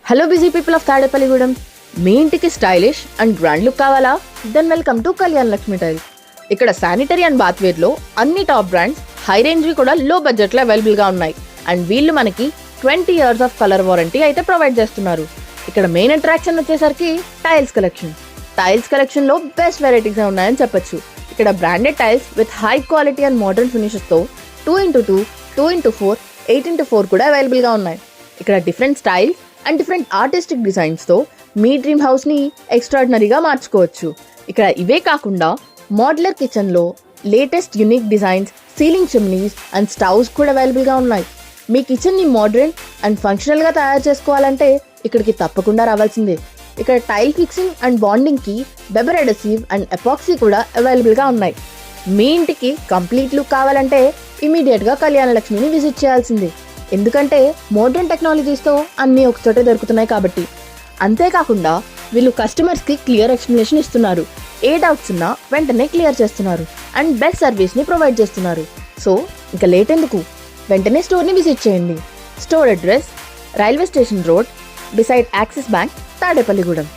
Hello busy people of Tadepalligudem. మీ ఇంటికి stylish and grand look కావాలా? Then welcome to Kalyan Lakshmi tiles. ఇక్కడ శానిటరీ అండ్ బాత్వేర్లో అన్ని టాప్ బ్రాండ్స్, హై రేంజ్వి కూడా లో బడ్జెట్లో అవైలబుల్గా ఉన్నాయి. అండ్ వీళ్ళు మనకి 20 years ఆఫ్ కలర్ వారంటీ అయితే ప్రొవైడ్ చేస్తున్నారు. ఇక్కడ మెయిన్ అట్రాక్షన్ వచ్చేసరికి టైల్స్ కలెక్షన్. టైల్స్ కలెక్షన్లో బెస్ట్ వెరైటీస్ ఉన్నాయని చెప్పొచ్చు. ఇక్కడ branded tiles with high quality and modern ఫినిషెస్తో 2x2, 2x4, 8x4 కూడా అవైలబుల్గా ఉన్నాయి. ఇక్కడ different styles and different artistic డిజైన్స్తో మీ డ్రీమ్ హౌస్ని ఎక్స్ట్రాడినరీగా మార్చుకోవచ్చు. ఇక్కడ ఇవే కాకుండా మోడ్యులర్ కిచెన్లో latest unique designs, ceiling chimneys and stoves కూడా అవైలబుల్గా ఉన్నాయి. మీ కిచెన్ని మోడర్న్ అండ్ ఫంక్షనల్గా తయారు చేసుకోవాలంటే ఇక్కడికి తప్పకుండా రావాల్సిందే. ఇక్కడ టైల్ ఫిక్సింగ్ అండ్ బాండింగ్కి వెబర్ అడెసివ్ అండ్ ఎపాక్సీ కూడా అవైలబుల్గా ఉన్నాయి. మీ ఇంటికి కంప్లీట్ లుక్ కావాలంటే ఇమీడియట్గా కళ్యాణ లక్ష్మిని విజిట్ చేయాల్సిందే. ఎందుకంటే మోడర్న్ టెక్నాలజీస్తో అన్నీ ఒకచోటే దొరుకుతున్నాయి కాబట్టి. అంతేకాకుండా వీళ్ళు కస్టమర్స్కి క్లియర్ ఎక్స్ప్లెనేషన్ ఇస్తున్నారు. ఏ డౌట్స్ ఉన్నా వెంటనే క్లియర్ చేస్తున్నారు అండ్ బెస్ట్ సర్వీస్ని ప్రొవైడ్ చేస్తున్నారు. సో ఇంకా లేట్ ఎందుకు, వెంటనే స్టోర్ని విజిట్ చేయండి. Store address railway station road, beside axis bank, Tadepalligudem.